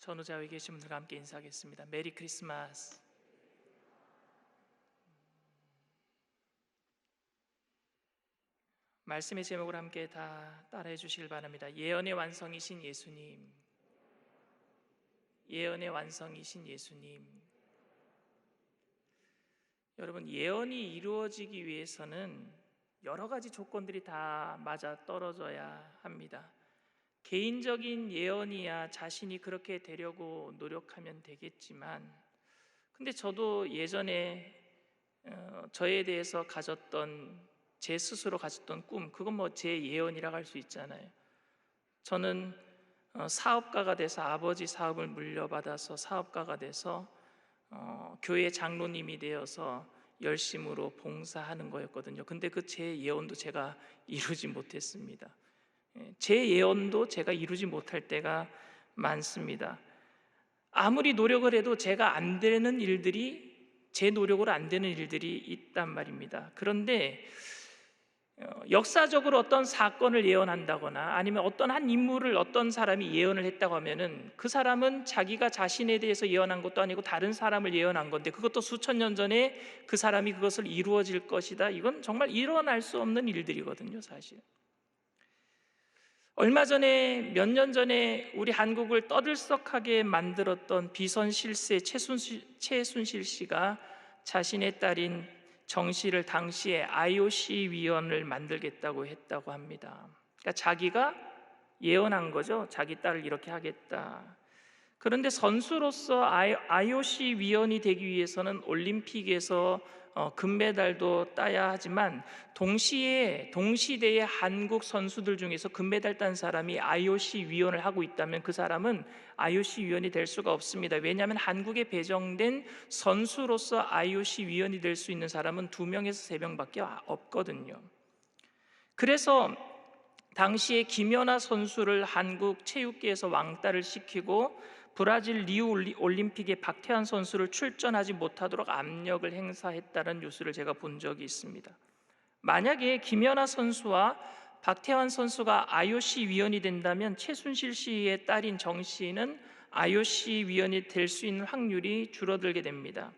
전후좌우에 계신 분들과 함께 인사하겠습니다. 메리 크리스마스. 말씀의 제목을 함께 다 따라해 주시길 바랍니다. 예언의 완성이신 예수님, 예언의 완성이신 예수님. 여러분, 예언이 이루어지기 위해서는 여러 가지 조건들이 다 맞아 떨어져야 합니다. 개인적인 예언이야 자신이 그렇게 되려고 노력하면 되겠지만, 근데 저도 예전에 저에 대해서 제 스스로 가졌던 꿈, 그건 뭐 제 예언이라고 할 수 있잖아요. 저는 사업가가 돼서, 아버지 사업을 물려받아서 사업가가 돼서 교회 장로님이 되어서 열심으로 봉사하는 거였거든요. 근데 그 제 예언도 제가 이루지 못했습니다. 제 예언도 제가 이루지 못할 때가 많습니다. 아무리 노력을 해도 제가 안 되는 일들이, 제 노력으로 안 되는 일들이 있단 말입니다. 그런데 역사적으로 어떤 사건을 예언한다거나 아니면 어떤 한 인물을 어떤 사람이 예언을 했다고 하면은 그 사람은 자기가 자신에 대해서 예언한 것도 아니고 다른 사람을 예언한 건데, 그것도 수천 년 전에 그 사람이 그것을 이루어질 것이다, 이건 정말 일어날 수 없는 일들이거든요, 사실. 얼마 전에, 몇 년 전에 우리 한국을 떠들썩하게 만들었던 비선실세 최순실 씨가 자신의 딸인 정 씨를 당시에 IOC 위원을 만들겠다고 했다고 합니다. 그러니까 자기가 예언한 거죠. 자기 딸을 이렇게 하겠다. 그런데 선수로서 IOC 위원이 되기 위해서는 올림픽에서 금메달도 따야 하지만, 동시대의 한국 선수들 중에서 금메달 딴 사람이 IOC 위원을 하고 있다면 그 사람은 IOC 위원이 될 수가 없습니다. 왜냐하면 한국에 배정된 선수로서 IOC 위원이 될 수 있는 사람은 2명에서 3명밖에 없거든요. 그래서 당시에 김연아 선수를 한국 체육계에서 왕따를 시키고 브라질 리우 올림픽에 박태환 선수를 출전하지 못하도록 압력을 행사했다는 뉴스를 제가 본 적이 있습니다. 만약에 김연아 선수와 박태환 선수가 IOC 위원이 된다면 최순실 씨의 딸인 정 씨는 IOC 위원이 될 수 있는 확률이 줄어들게 됩니다.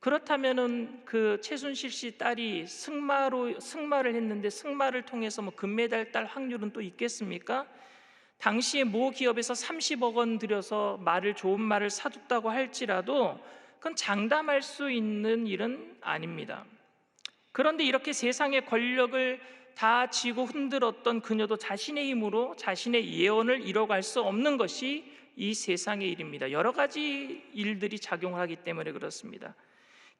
그렇다면은 그 최순실 씨 딸이 승마를 했는데, 승마를 통해서 뭐 금메달 딸 확률은 또 있겠습니까? 당시에 모 기업에서 30억 원 들여서 좋은 말을 사뒀다고 할지라도 그건 장담할 수 있는 일은 아닙니다. 그런데 이렇게 세상의 권력을 다 쥐고 흔들었던 그녀도 자신의 힘으로 자신의 예언을 이뤄갈 수 없는 것이 이 세상의 일입니다. 여러 가지 일들이 작용을 하기 때문에 그렇습니다.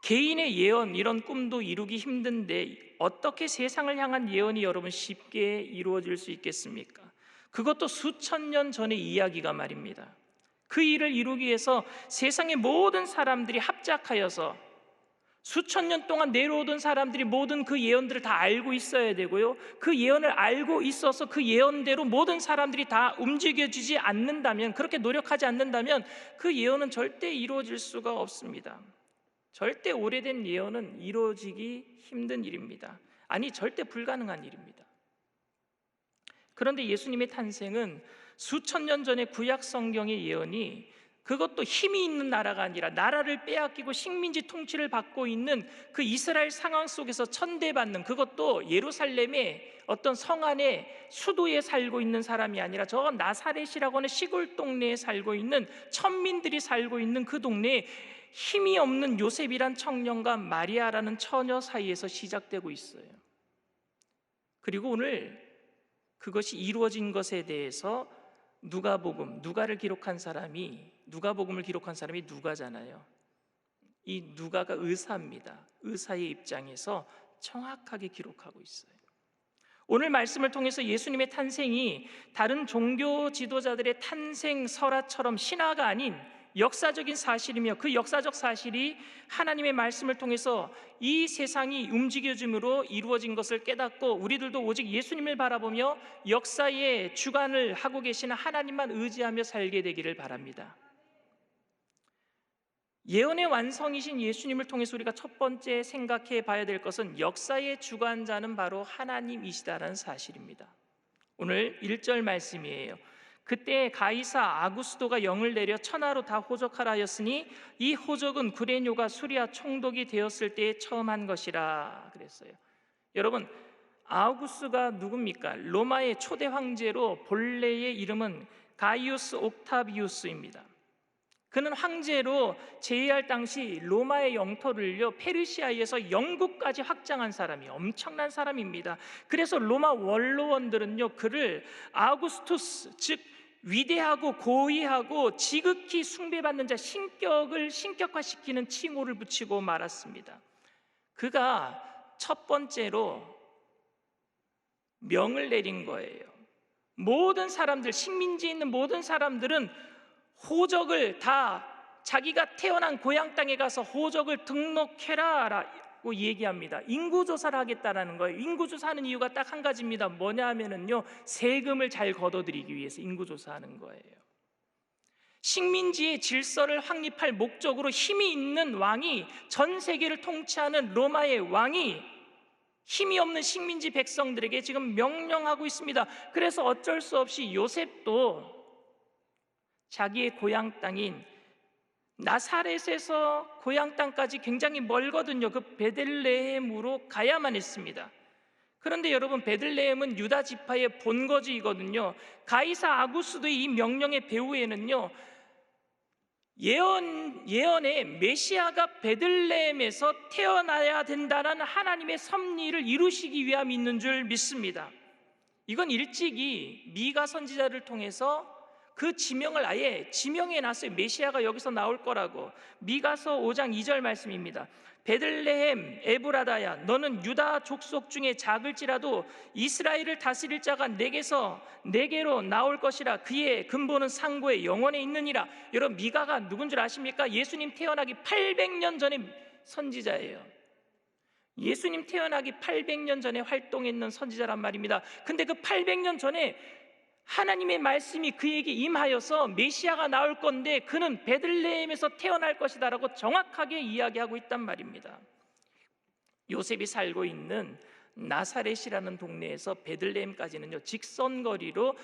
개인의 예언, 이런 꿈도 이루기 힘든데 어떻게 세상을 향한 예언이 여러분 쉽게 이루어질 수 있겠습니까? 그것도 수천 년 전의 이야기가 말입니다. 그 일을 이루기 위해서 세상의 모든 사람들이 합작하여서 수천 년 동안 내려오던 사람들이 모든 그 예언들을 다 알고 있어야 되고요, 그 예언을 알고 있어서 그 예언대로 모든 사람들이 다 움직여지지 않는다면, 그렇게 노력하지 않는다면 그 예언은 절대 이루어질 수가 없습니다. 절대 오래된 예언은 이루어지기 힘든 일입니다. 아니, 절대 불가능한 일입니다. 그런데 예수님의 탄생은 수천 년 전의 구약 성경의 예언이, 그것도 힘이 있는 나라가 아니라 나라를 빼앗기고 식민지 통치를 받고 있는 그 이스라엘 상황 속에서 천대받는, 그것도 예루살렘의 어떤 성 안에 수도에 살고 있는 사람이 아니라 저 나사렛이라고 하는 시골 동네에 살고 있는 천민들이 살고 있는 그 동네에 힘이 없는 요셉이란 청년과 마리아라는 처녀 사이에서 시작되고 있어요. 그리고 오늘 그것이 이루어진 것에 대해서 누가복음을 기록한 사람이 누가잖아요. 이 누가가 의사입니다. 의사의 입장에서 정확하게 기록하고 있어요. 오늘 말씀을 통해서 예수님의 탄생이 다른 종교 지도자들의 탄생 설화처럼 신화가 아닌 역사적인 사실이며, 그 역사적 사실이 하나님의 말씀을 통해서 이 세상이 움직여짐으로 이루어진 것을 깨닫고, 우리들도 오직 예수님을 바라보며 역사의 주관을 하고 계시는 하나님만 의지하며 살게 되기를 바랍니다. 예언의 완성이신 예수님을 통해서 우리가 첫 번째 생각해 봐야 될 것은 역사의 주관자는 바로 하나님이시다라는 사실입니다. 오늘 1절 말씀이에요. 그때 가이사 아구스도가 영을 내려 천하로 다 호적하라 하였으니 이 호적은 구레뇨가 수리아 총독이 되었을 때에 처음 한 것이라 그랬어요. 여러분, 아우구스가 누굽니까? 로마의 초대 황제로 본래의 이름은 가이우스 옥타비우스입니다. 그는 황제로 재위할 당시 로마의 영토를요 페르시아에서 영국까지 확장한 사람이 엄청난 사람입니다. 그래서 로마 원로원들은요 그를 아우구스투스, 즉 위대하고 고위하고 지극히 숭배받는 자, 신격을 신격화시키는 칭호를 붙이고 말았습니다. 그가 첫 번째로 명을 내린 거예요. 모든 사람들, 식민지에 있는 모든 사람들은 호적을 다 자기가 태어난 고향 땅에 가서 호적을 등록해라라고 얘기합니다. 인구조사를 하겠다라는 거예요. 인구조사하는 이유가 딱 한 가지입니다. 뭐냐 하면은요, 세금을 잘 걷어들이기 위해서 인구조사하는 거예요. 식민지의 질서를 확립할 목적으로 힘이 있는 왕이, 전 세계를 통치하는 로마의 왕이 힘이 없는 식민지 백성들에게 지금 명령하고 있습니다. 그래서 어쩔 수 없이 요셉도 자기의 고향 땅인 나사렛에서 고향 땅까지 굉장히 멀거든요. 그 베들레헴으로 가야만 했습니다. 그런데 여러분, 베들레헴은 유다 지파의 본거지이거든요. 가이사 아구스도의 이 명령의 배후에는요 예언의 메시아가 베들레헴에서 태어나야 된다는 하나님의 섭리를 이루시기 위함이 있는 줄 믿습니다. 이건 일찍이 미가 선지자를 통해서 그 지명을 아예 지명해 놨어요. 메시아가 여기서 나올 거라고. 미가서 5장 2절 말씀입니다. 베들레헴 에브라다야, 너는 유다 족속 중에 작을지라도 이스라엘을 다스릴 자가 내게로 나올 것이라. 그의 근본은 상고의 영원에 있느니라. 여러분, 미가가 누군 줄 아십니까? 예수님 태어나기 800년 전에 선지자예요. 예수님 태어나기 800년 전에 활동했는 선지자란 말입니다. 근데 그 800년 전에 하나님의 말씀이 그에게 임하여서 메시아가 나올 건데 그는 베들레헴에서 태어날 것이다라고 정확하게 이야기하고 있단 말입니다. 요셉이 살고 있는 나사렛이라는 동네에서 베들레헴까지는요 직선거리로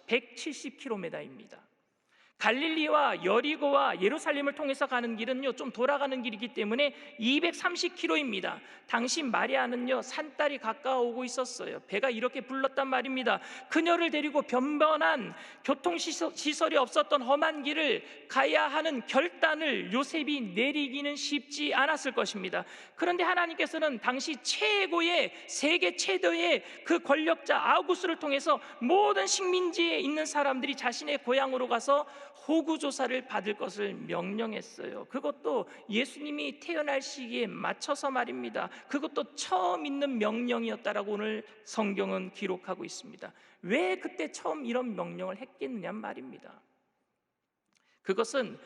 170km입니다. 갈릴리와 여리고와 예루살렘을 통해서 가는 길은요 좀 돌아가는 길이기 때문에 230km입니다. 당시 마리아는요 산딸이 가까워오고 있었어요. 배가 이렇게 불렀단 말입니다. 그녀를 데리고 변변한 교통시설이 없었던 험한 길을 가야 하는 결단을 요셉이 내리기는 쉽지 않았을 것입니다. 그런데 하나님께서는 당시 세계 최대의 그 권력자 아우구스를 통해서 모든 식민지에 있는 사람들이 자신의 고향으로 가서 호구조사를 받을 것을 명령했어요. 그것도 예수님이 태어날 시기에 맞춰서 말입니다. 그것도 처음 있는 명령이었다라고 오늘 성경은 기록하고 있습니다. 왜 그때 처음 이런 명령을 했겠느냐 말입니다. 그것은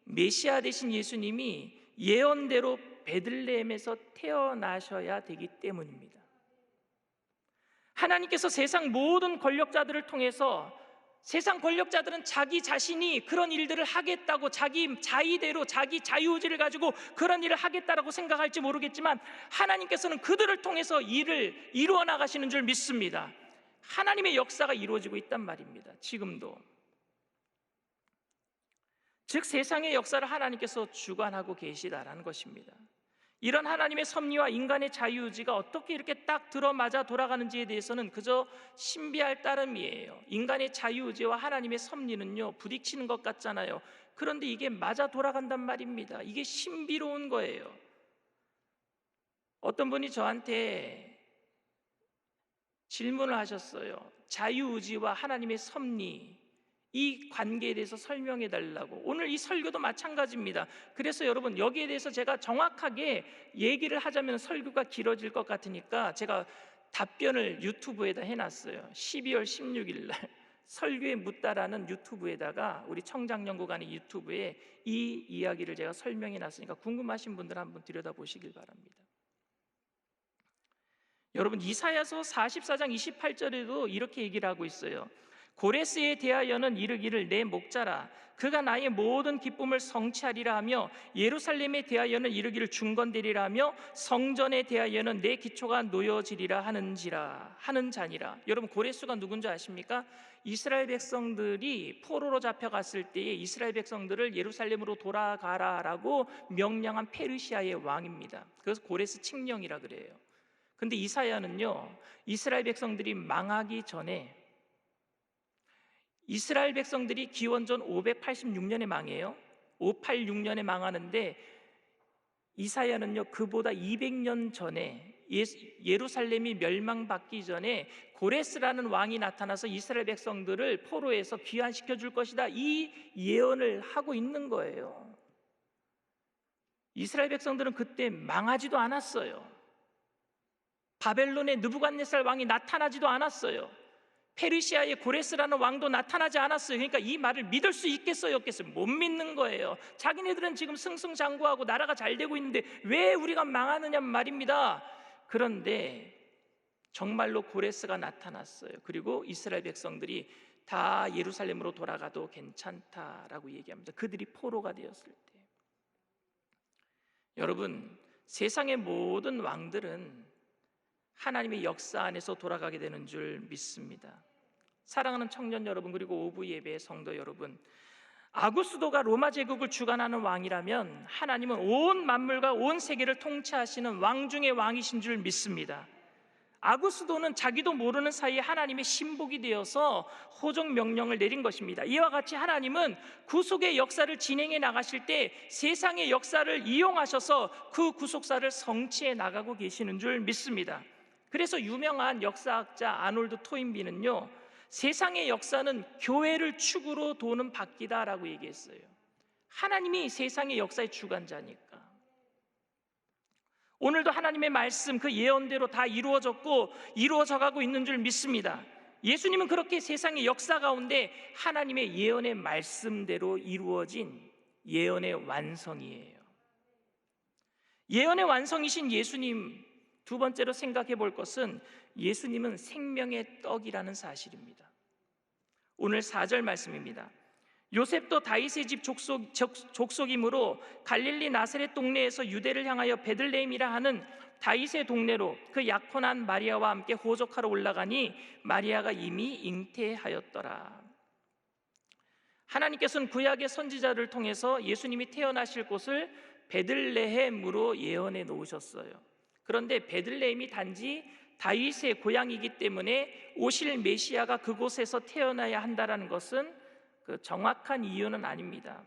메시아 되신 예수님이 예언대로 베들레헴에서 태어나셔야 되기 때문입니다. 하나님께서 세상 모든 권력자들을 통해서, 세상 권력자들은 자기 자신이 그런 일들을 하겠다고 자기 자의대로 자기 자유의지를 가지고 그런 일을 하겠다라고 생각할지 모르겠지만 하나님께서는 그들을 통해서 일을 이루어 나가시는 줄 믿습니다. 하나님의 역사가 이루어지고 있단 말입니다. 지금도. 즉 세상의 역사를 하나님께서 주관하고 계시다라는 것입니다. 이런 하나님의 섭리와 인간의 자유의지가 어떻게 이렇게 딱 들어맞아 돌아가는지에 대해서는 그저 신비할 따름이에요. 인간의 자유의지와 하나님의 섭리는요 부딪히는 것 같잖아요. 그런데 이게 맞아 돌아간단 말입니다. 이게 신비로운 거예요. 어떤 분이 저한테 질문을 하셨어요. 자유의지와 하나님의 섭리, 이 관계에 대해서 설명해 달라고. 오늘 이 설교도 마찬가지입니다. 그래서 여러분, 여기에 대해서 제가 정확하게 얘기를 하자면 설교가 길어질 것 같으니까 제가 답변을 유튜브에다 해놨어요. 12월 16일 날 설교에 묻다라는 유튜브에다가, 우리 청장연구관의 유튜브에 이 이야기를 제가 설명해 놨으니까 궁금하신 분들 한번 들여다보시길 바랍니다. 여러분, 이사야서 44장 28절에도 이렇게 얘기를 하고 있어요. 고레스에 대하여는 이르기를 내 목자라 그가 나의 모든 기쁨을 성취하리라 하며, 예루살렘에 대하여는 이르기를 중건되리라 하며, 성전에 대하여는 내 기초가 놓여지리라 하는 자니라. 여러분, 고레스가 누군지 아십니까? 이스라엘 백성들이 포로로 잡혀갔을 때에 이스라엘 백성들을 예루살렘으로 돌아가라라고 명령한 페르시아의 왕입니다. 그래서 고레스 칙령이라 그래요. 근데 이사야는요, 이스라엘 백성들이 망하기 전에, 이스라엘 백성들이 기원전 586년에 망해요. 586년에 망하는데 이사야는요, 그보다 200년 전에, 예루살렘이 멸망받기 전에 고레스라는 왕이 나타나서 이스라엘 백성들을 포로에서 귀환시켜 줄 것이다, 이 예언을 하고 있는 거예요. 이스라엘 백성들은 그때 망하지도 않았어요. 바벨론의 느부갓네살 왕이 나타나지도 않았어요. 페르시아의 고레스라는 왕도 나타나지 않았어요. 그러니까 이 말을 믿을 수 있겠어요, 없겠어요? 못 믿는 거예요. 자기네들은 지금 승승장구하고 나라가 잘 되고 있는데 왜 우리가 망하느냐 말입니다. 그런데 정말로 고레스가 나타났어요. 그리고 이스라엘 백성들이 다 예루살렘으로 돌아가도 괜찮다라고 얘기합니다. 그들이 포로가 되었을 때. 여러분, 세상의 모든 왕들은 하나님의 역사 안에서 돌아가게 되는 줄 믿습니다. 사랑하는 청년 여러분, 그리고 오부 예배의 성도 여러분, 아구스도가 로마 제국을 주관하는 왕이라면 하나님은 온 만물과 온 세계를 통치하시는 왕 중의 왕이신 줄 믿습니다. 아구스도는 자기도 모르는 사이에 하나님의 신복이 되어서 호종 명령을 내린 것입니다. 이와 같이 하나님은 구속의 역사를 진행해 나가실 때 세상의 역사를 이용하셔서 그 구속사를 성취해 나가고 계시는 줄 믿습니다. 그래서 유명한 역사학자 아놀드 토인비는요, 세상의 역사는 교회를 축으로 도는 바퀴다라고 얘기했어요. 하나님이 세상의 역사의 주관자니까. 오늘도 하나님의 말씀, 그 예언대로 다 이루어졌고 이루어져 가고 있는 줄 믿습니다. 예수님은 그렇게 세상의 역사 가운데 하나님의 예언의 말씀대로 이루어진 예언의 완성이에요. 예언의 완성이신 예수님, 두 번째로 생각해 볼 것은 예수님은 생명의 떡이라는 사실입니다. 오늘 4절 말씀입니다. 요셉도 다윗의 집 족속이므로 갈릴리 나사렛 동네에서 유대를 향하여 베들레헴이라 하는 다윗의 동네로 그 약혼한 마리아와 함께 호적하러 올라가니 마리아가 이미 잉태하였더라. 하나님께서는 구약의 선지자를 통해서 예수님이 태어나실 곳을 베들레헴으로 예언해 놓으셨어요. 그런데 베들레헴이 단지 다윗의 고향이기 때문에 오실 메시아가 그곳에서 태어나야 한다는 것은 그 정확한 이유는 아닙니다.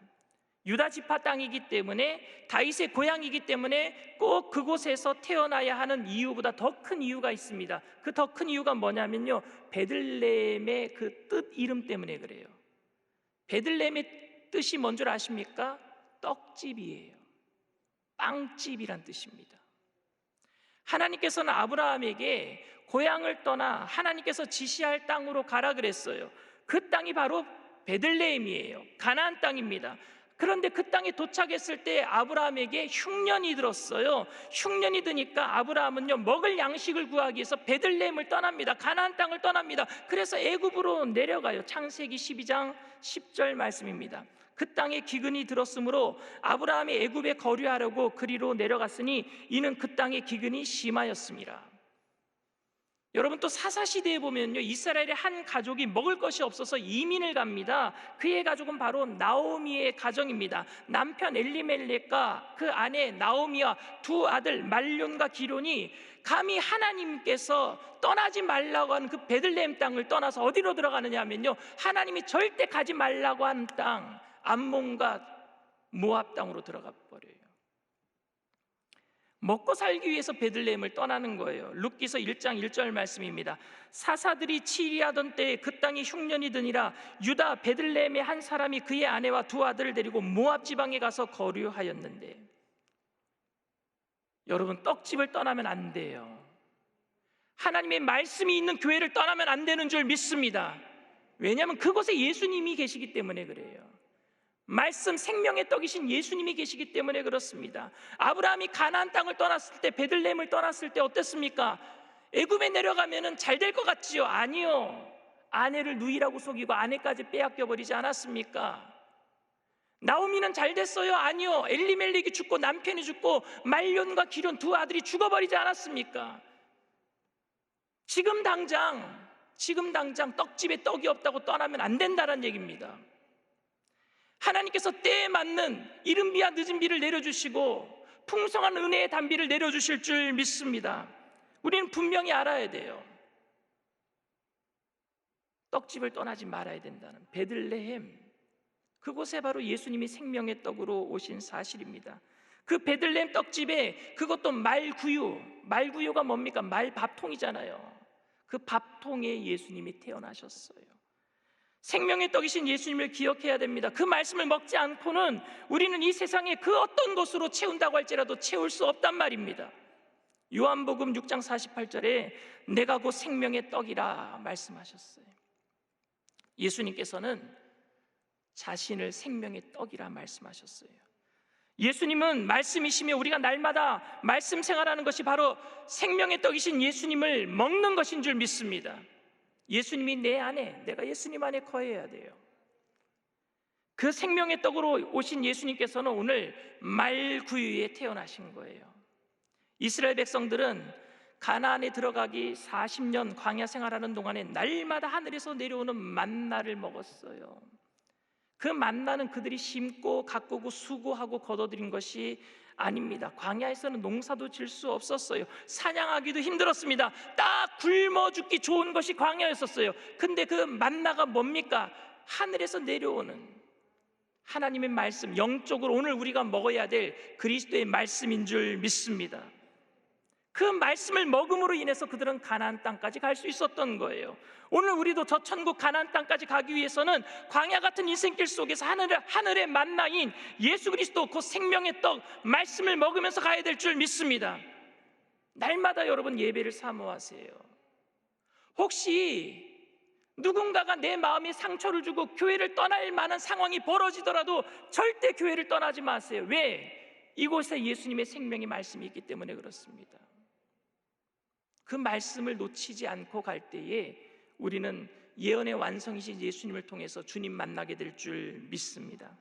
유다 지파 땅이기 때문에, 다윗의 고향이기 때문에 꼭 그곳에서 태어나야 하는 이유보다 더 큰 이유가 있습니다. 그 더 큰 이유가 뭐냐면요, 베들레헴의 그 뜻 이름 때문에 그래요. 베들레헴의 뜻이 뭔 줄 아십니까? 떡집이에요. 빵집이란 뜻입니다. 하나님께서는 아브라함에게 고향을 떠나 하나님께서 지시할 땅으로 가라 그랬어요. 그 땅이 바로 베들레헴이에요. 가나안 땅입니다. 그런데 그 땅에 도착했을 때 아브라함에게 흉년이 들었어요. 흉년이 드니까 아브라함은요, 먹을 양식을 구하기 위해서 베들레헴을 떠납니다. 가나안 땅을 떠납니다. 그래서 애굽으로 내려가요. 창세기 12장 10절 말씀입니다. 그 땅에 기근이 들었으므로 아브라함이 애굽에 거류하려고 그리로 내려갔으니 이는 그 땅에 기근이 심하였습니다. 여러분, 또 사사시대에 보면요, 이스라엘의 한 가족이 먹을 것이 없어서 이민을 갑니다. 그의 가족은 바로 나오미의 가정입니다. 남편 엘리멜렉과 그 아내 나오미와 두 아들 말론과 기론이 감히 하나님께서 떠나지 말라고 하는 그 베들레헴 땅을 떠나서 어디로 들어가느냐 하면요, 하나님이 절대 가지 말라고 하는 땅, 암몬과 모압 땅으로 들어가 버려요. 먹고 살기 위해서 베들레헴을 떠나는 거예요. 룻기서 1장 1절 말씀입니다. 사사들이 치리하던 때에 그 땅이 흉년이 드니라 유다 베들레헴의 한 사람이 그의 아내와 두 아들을 데리고 모압 지방에 가서 거류하였는데, 여러분, 떡집을 떠나면 안 돼요. 하나님의 말씀이 있는 교회를 떠나면 안 되는 줄 믿습니다. 왜냐하면 그곳에 예수님이 계시기 때문에 그래요. 말씀, 생명의 떡이신 예수님이 계시기 때문에 그렇습니다. 아브라함이 가나안 땅을 떠났을 때, 베들레헴을 떠났을 때 어땠습니까? 애굽에 내려가면 잘 될 것 같지요? 아니요. 아내를 누이라고 속이고 아내까지 빼앗겨 버리지 않았습니까? 나오미는 잘 됐어요? 아니요. 엘리멜렉이 죽고 남편이 죽고 말론과 기럨 두 아들이 죽어버리지 않았습니까? 지금 당장 떡집에 떡이 없다고 떠나면 안 된다는 얘기입니다. 하나님께서 때에 맞는 이른 비와 늦은 비를 내려주시고 풍성한 은혜의 단비를 내려주실 줄 믿습니다. 우리는 분명히 알아야 돼요. 떡집을 떠나지 말아야 된다는 베들레헴, 그곳에 바로 예수님이 생명의 떡으로 오신 사실입니다. 그 베들레헴 떡집에 그것도 말구유가 뭡니까? 말밥통이잖아요. 그 밥통에 예수님이 태어나셨어요. 생명의 떡이신 예수님을 기억해야 됩니다. 그 말씀을 먹지 않고는 우리는 이 세상에 그 어떤 것으로 채운다고 할지라도 채울 수 없단 말입니다. 요한복음 6장 48절에 내가 곧 생명의 떡이라 말씀하셨어요. 예수님께서는 자신을 생명의 떡이라 말씀하셨어요. 예수님은 말씀이시며 우리가 날마다 말씀 생활하는 것이 바로 생명의 떡이신 예수님을 먹는 것인 줄 믿습니다. 예수님이 내 안에, 내가 예수님 안에 거해야 돼요. 그 생명의 떡으로 오신 예수님께서는 오늘 말구유에 태어나신 거예요. 이스라엘 백성들은 가나안에 들어가기 40년 광야 생활하는 동안에 날마다 하늘에서 내려오는 만나를 먹었어요. 그 만나는 그들이 심고 가꾸고 수고하고 거둬들인 것이 아닙니다. 광야에서는 농사도 질 수 없었어요. 사냥하기도 힘들었습니다. 딱 굶어 죽기 좋은 것이 광야였었어요. 근데 그 만나가 뭡니까? 하늘에서 내려오는 하나님의 말씀, 영적으로 오늘 우리가 먹어야 될 그리스도의 말씀인 줄 믿습니다. 그 말씀을 먹음으로 인해서 그들은 가나안 땅까지 갈 수 있었던 거예요. 오늘 우리도 저 천국 가나안 땅까지 가기 위해서는 광야 같은 인생길 속에서 하늘의 만나인 예수 그리스도 그 생명의 떡 말씀을 먹으면서 가야 될 줄 믿습니다. 날마다 여러분 예배를 사모하세요. 혹시 누군가가 내 마음에 상처를 주고 교회를 떠날 만한 상황이 벌어지더라도 절대 교회를 떠나지 마세요. 왜? 이곳에 예수님의 생명의 말씀이 있기 때문에 그렇습니다. 그 말씀을 놓치지 않고 갈 때에 우리는 예언의 완성이신 예수님을 통해서 주님 만나게 될 줄 믿습니다.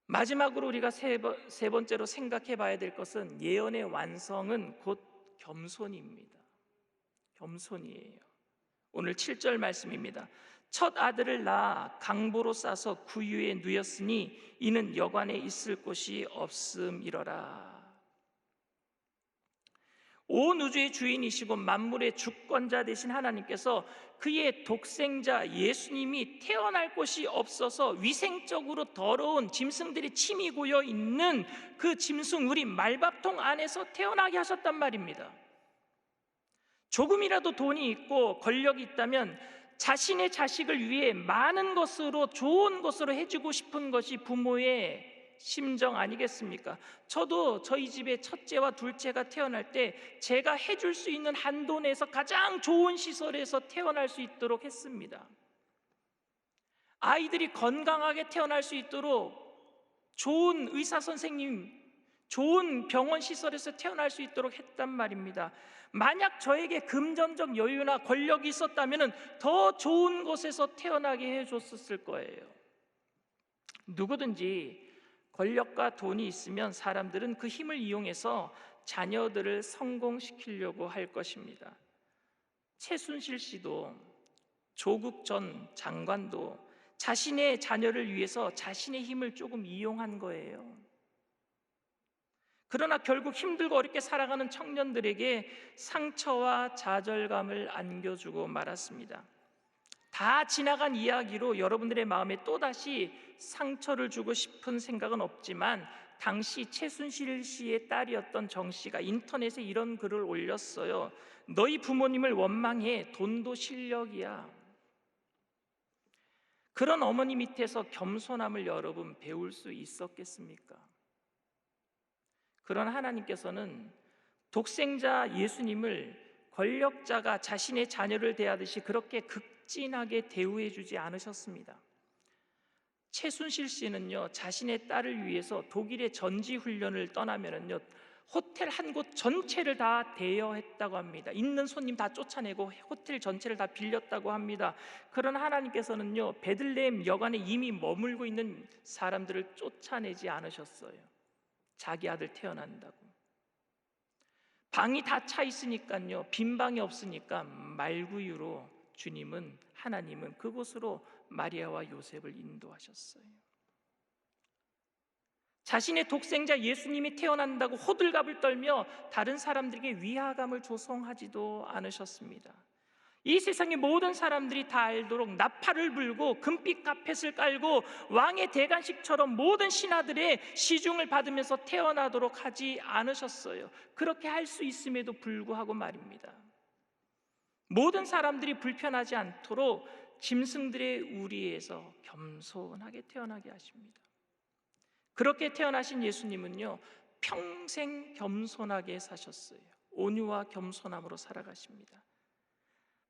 마지막으로 우리가 세 번째로 생각해 봐야 될 것은 예언의 완성은 곧 겸손입니다. 겸손이에요. 오늘 7절 말씀입니다. 첫 아들을 낳아 강보로 싸서 구유에 누였으니 이는 여관에 있을 곳이 없음이러라. 온 우주의 주인이시고 만물의 주권자 되신 하나님께서 그의 독생자 예수님이 태어날 곳이 없어서 위생적으로 더러운 짐승들이 침이 고여 있는 그 짐승 우리 말밥통 안에서 태어나게 하셨단 말입니다. 조금이라도 돈이 있고 권력이 있다면 자신의 자식을 위해 많은 것으로 좋은 것으로 해주고 싶은 것이 부모의 심정 아니겠습니까? 저도 저희 집에 첫째와 둘째가 태어날 때 제가 해줄 수 있는 한도 내에서 가장 좋은 시설에서 태어날 수 있도록 했습니다. 아이들이 건강하게 태어날 수 있도록 좋은 의사 선생님, 좋은 병원 시설에서 태어날 수 있도록 했단 말입니다. 만약 저에게 금전적 여유나 권력이 있었다면 더 좋은 곳에서 태어나게 해줬을 거예요. 누구든지 권력과 돈이 있으면 사람들은 그 힘을 이용해서 자녀들을 성공시키려고 할 것입니다. 최순실 씨도 조국 전 장관도 자신의 자녀를 위해서 자신의 힘을 조금 이용한 거예요. 그러나 결국 힘들고 어렵게 살아가는 청년들에게 상처와 좌절감을 안겨주고 말았습니다. 다 지나간 이야기로 여러분들의 마음에 또다시 상처를 주고 싶은 생각은 없지만 당시 최순실 씨의 딸이었던 정 씨가 인터넷에 이런 글을 올렸어요. 너희 부모님을 원망해. 돈도 실력이야. 그런 어머니 밑에서 겸손함을 여러분 배울 수 있었겠습니까? 그러나 하나님께서는 독생자 예수님을 권력자가 자신의 자녀를 대하듯이 그렇게 극진하게 대우해 주지 않으셨습니다. 최순실 씨는요, 자신의 딸을 위해서 독일의 전지훈련을 떠나면은요, 호텔 한 곳 전체를 다 대여했다고 합니다. 있는 손님 다 쫓아내고 호텔 전체를 다 빌렸다고 합니다. 그러나 하나님께서는요, 베들레헴 여관에 이미 머물고 있는 사람들을 쫓아내지 않으셨어요. 자기 아들 태어난다고. 방이 다 차 있으니까요, 빈 방이 없으니까 말구유로 하나님은 그곳으로 마리아와 요셉을 인도하셨어요. 자신의 독생자 예수님이 태어난다고 호들갑을 떨며 다른 사람들에게 위화감을 조성하지도 않으셨습니다. 이 세상의 모든 사람들이 다 알도록 나팔을 불고 금빛 카펫을 깔고 왕의 대관식처럼 모든 신하들의 시중을 받으면서 태어나도록 하지 않으셨어요. 그렇게 할 수 있음에도 불구하고 말입니다, 모든 사람들이 불편하지 않도록 짐승들의 우리에서 겸손하게 태어나게 하십니다. 그렇게 태어나신 예수님은요, 평생 겸손하게 사셨어요. 온유와 겸손함으로 살아가십니다.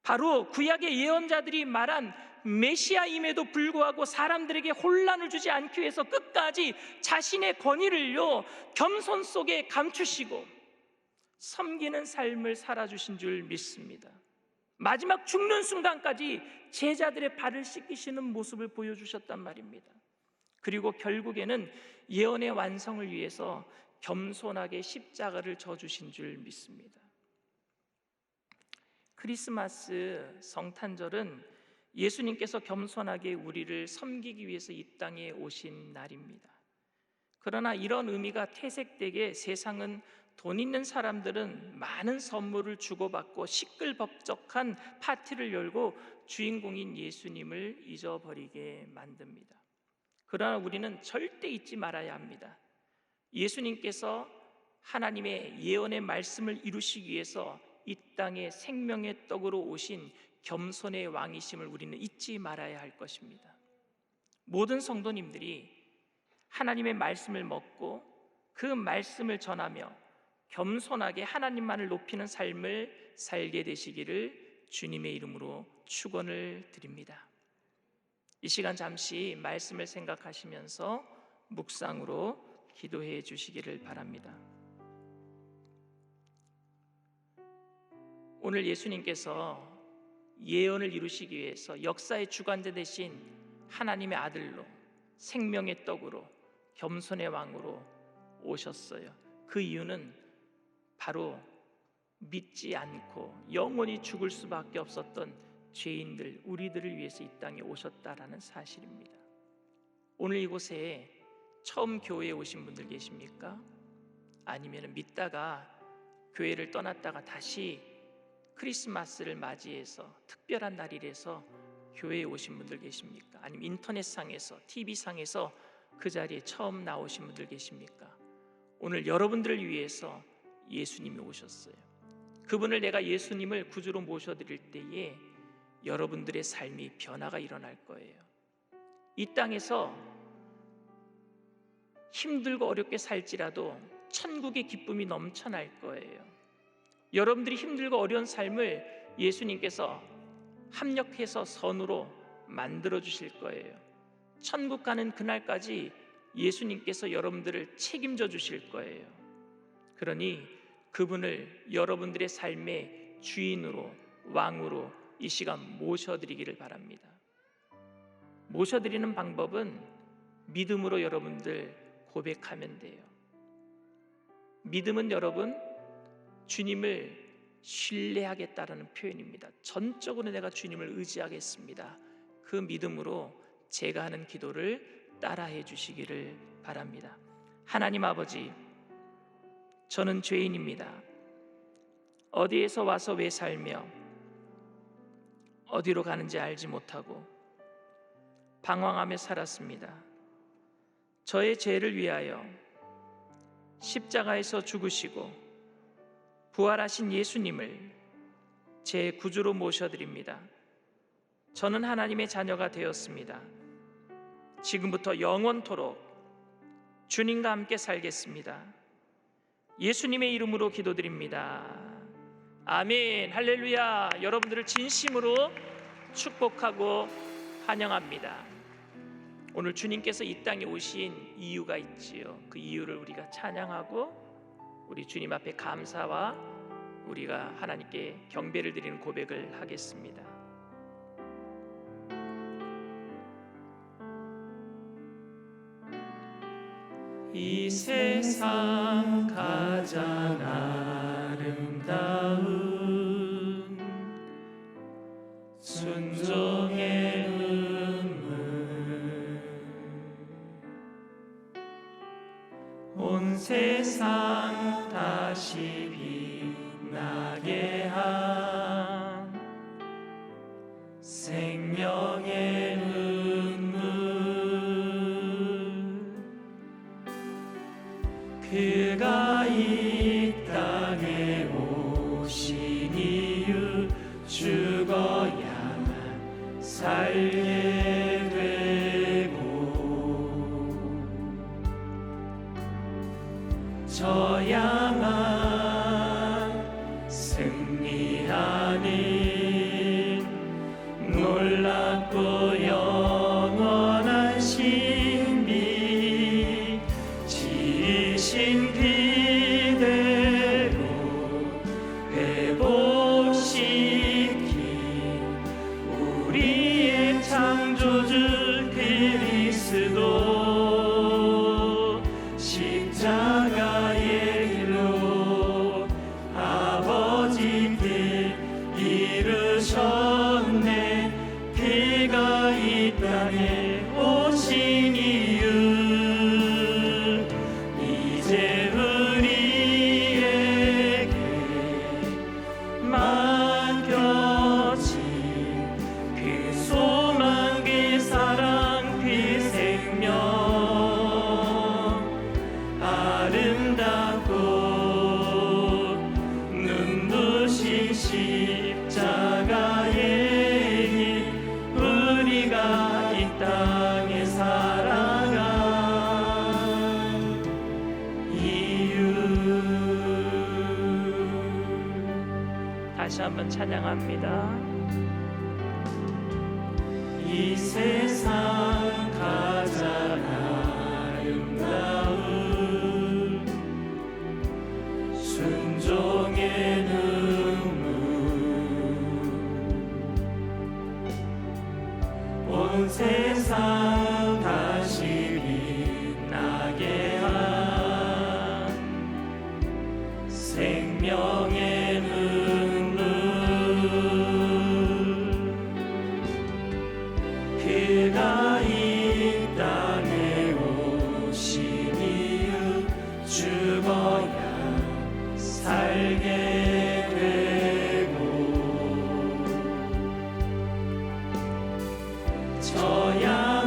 바로 구약의 예언자들이 말한 메시아임에도 불구하고 사람들에게 혼란을 주지 않기 위해서 끝까지 자신의 권위를요, 겸손 속에 감추시고 섬기는 삶을 살아주신 줄 믿습니다. 마지막 죽는 순간까지 제자들의 발을 씻기시는 모습을 보여주셨단 말입니다. 그리고 결국에는 예언의 완성을 위해서 겸손하게 십자가를 져주신 줄 믿습니다. 크리스마스 성탄절은 예수님께서 겸손하게 우리를 섬기기 위해서 이 땅에 오신 날입니다. 그러나 이런 의미가 퇴색되게 세상은 돈 있는 사람들은 많은 선물을 주고받고 시끌벅적한 파티를 열고 주인공인 예수님을 잊어버리게 만듭니다. 그러나 우리는 절대 잊지 말아야 합니다. 예수님께서 하나님의 예언의 말씀을 이루시기 위해서 이 땅에 생명의 떡으로 오신 겸손의 왕이심을 우리는 잊지 말아야 할 것입니다. 모든 성도님들이 하나님의 말씀을 먹고 그 말씀을 전하며 겸손하게 하나님만을 높이는 삶을 살게 되시기를 주님의 이름으로 축원을 드립니다. 이 시간 잠시 말씀을 생각하시면서 묵상으로 기도해 주시기를 바랍니다. 오늘 예수님께서 예언을 이루시기 위해서 역사의 주관자 되신 하나님의 아들로 생명의 떡으로 겸손의 왕으로 오셨어요. 그 이유는 바로 믿지 않고 영원히 죽을 수밖에 없었던 죄인들, 우리들을 위해서 이 땅에 오셨다라는 사실입니다. 오늘 이곳에 처음 교회에 오신 분들 계십니까? 아니면 믿다가 교회를 떠났다가 다시 크리스마스를 맞이해서 특별한 날이라서 교회에 오신 분들 계십니까? 아니면 인터넷상에서, TV상에서 그 자리에 처음 나오신 분들 계십니까? 오늘 여러분들을 위해서 예수님이 오셨어요. 그분을 내가 예수님을 구주로 모셔드릴 때에 여러분들의 삶이 변화가 일어날 거예요. 이 땅에서 힘들고 어렵게 살지라도 천국의 기쁨이 넘쳐날 거예요. 여러분들이 힘들고 어려운 삶을 예수님께서 합력해서 선으로 만들어 주실 거예요. 천국 가는 그날까지 예수님께서 여러분들을 책임져 주실 거예요. 그러니 그분을 여러분들의 삶의 주인으로, 왕으로 이 시간 모셔드리기를 바랍니다. 모셔드리는 방법은 믿음으로 여러분들 고백하면 돼요. 믿음은 여러분, 주님을 신뢰하겠다라는 표현입니다. 전적으로 내가 주님을 의지하겠습니다. 그 믿음으로 제가 하는 기도를 따라해 주시기를 바랍니다. 하나님 아버지, 저는 죄인입니다. 어디에서 와서 왜 살며 어디로 가는지 알지 못하고 방황하며 살았습니다. 저의 죄를 위하여 십자가에서 죽으시고 부활하신 예수님을 제 구주로 모셔드립니다. 저는 하나님의 자녀가 되었습니다. 지금부터 영원토록 주님과 함께 살겠습니다. 예수님의 이름으로 기도드립니다. 아멘. 할렐루야. 여러분들을 진심으로 축복하고 환영합니다. 오늘 주님께서 이 땅에 오신 이유가 있지요. 그 이유를 우리가 찬양하고 우리 주님 앞에 감사와 우리가 하나님께 경배를 드리는 고백을 하겠습니다. 이 세상 가장 아름다운 순종의 눈물, 온 세상 다시 빛나게 한 생명의 눈물, 그가 이 땅에 오신 이유 죽어야만 살게 되고 져야만 승리하는 놀랍고 영원한 신비, 지으신 그대로 회복시킨 우리의 창조주 그리스도, 십자가의 길로 아버지 뜻 이루셨네. 그가 이 땅에 오신 이유, 이제 우리에게 맡겨진 그 소망, 그 사랑, 그 생명, 아름답고 눈부신 십자가의 길, 우리가 이 땅에 살아간 이유. 다시 한번 찬양합니다. 이 세상 가장 아름다운 순종의 눈물, 온 세상 다시 빛나게 한 생명의 눈물, 그가 이 땅에 오신 이유 죽어야 살게 되고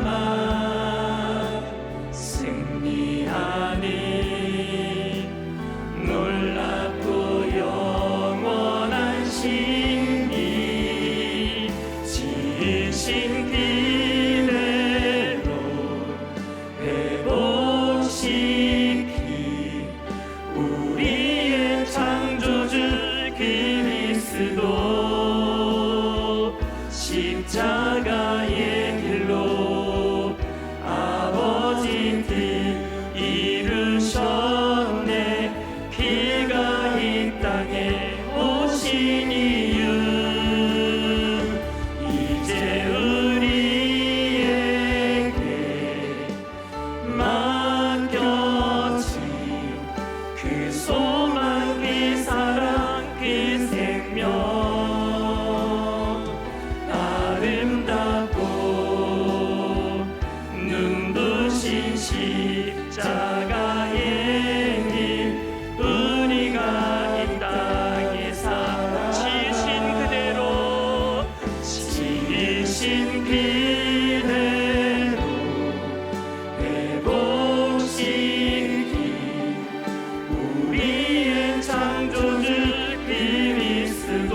져야만 승리하는 놀랍고 영원한 신비, 지으신 그대로 회복시킨 우리의 창조주 그리스도, 십자가의 길로 아버지 뜻 이루셨네. 그가 이 땅에 오신 이유, 이제 우리에게 맡겨진 그 소망, 그 사랑, 그 생명, 아름답고 눈부신 십자가의 길, 우리가 이 땅에서 지으신 그대로, 지으신 그대로 회복시킨 우리의 창조주 그리스도,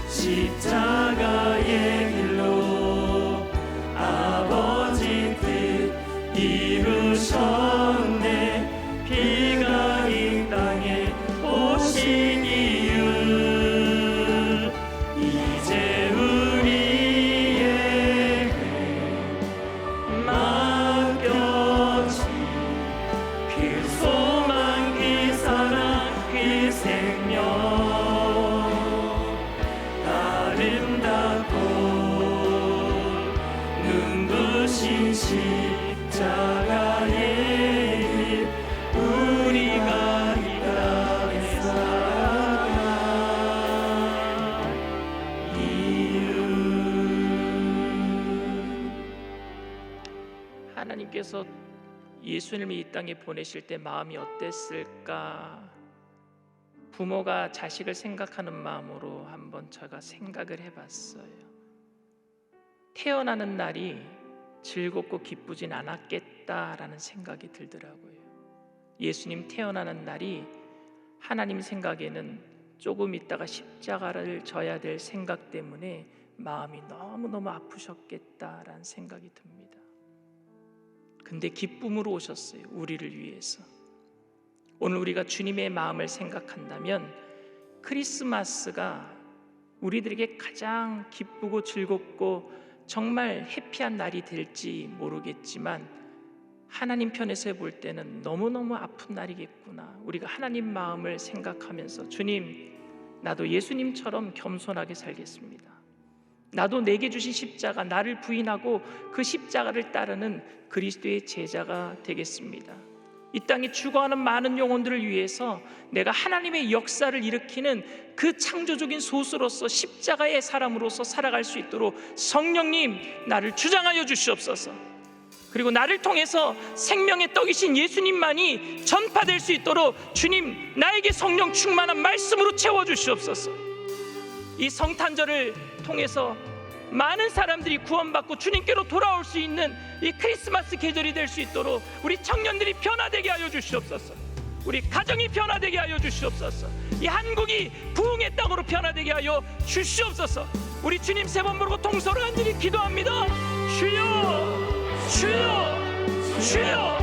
십자가의 길로 아버지 뜻 주신 십자가의 길 우리가 이 땅에 살아갈 이유. 하나님께서 예수님을 이 땅에 보내실 때 마음이 어땠을까? 부모가 자식을 생각하는 마음으로 한번 제가 생각을 해봤어요. 태어나는 날이 즐겁고 기쁘진 않았겠다라는 생각이 들더라고요. 예수님 태어나는 날이 하나님 생각에는 조금 있다가 십자가를 져야 될 생각 때문에 마음이 너무너무 아프셨겠다라는 생각이 듭니다. 근데 기쁨으로 오셨어요. 우리를 위해서. 오늘 우리가 주님의 마음을 생각한다면 크리스마스가 우리들에게 가장 기쁘고 즐겁고 정말 해피한 날이 될지 모르겠지만 하나님 편에서 볼 때는 너무너무 아픈 날이겠구나. 우리가 하나님 마음을 생각하면서 주님, 나도 예수님처럼 겸손하게 살겠습니다. 나도 내게 주신 십자가, 나를 부인하고 그 십자가를 따르는 그리스도의 제자가 되겠습니다. 이 땅에 죽어가는 많은 영혼들을 위해서 내가 하나님의 역사를 일으키는 그 창조적인 소수로서 십자가의 사람으로서 살아갈 수 있도록 성령님 나를 주장하여 주시옵소서. 그리고 나를 통해서 생명의 떡이신 예수님만이 전파될 수 있도록 주님 나에게 성령 충만한 말씀으로 채워주시옵소서. 이 성탄절을 통해서 많은 사람들이 구원받고 주님께로 돌아올 수 있는 이 크리스마스 계절이 될 수 있도록 우리 청년들이 변화되게 하여 주시옵소서. 우리 가정이 변화되게 하여 주시옵소서. 이 한국이 부흥의 땅으로 변화되게 하여 주시옵소서. 우리 주님 세 번 부르고 동서로 간절히 기도합니다. 주여, 주여, 주여.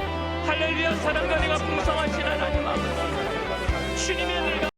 할렐루야. 사랑과 은혜가 풍성하신 하나님 아버지, 주님의 은혜가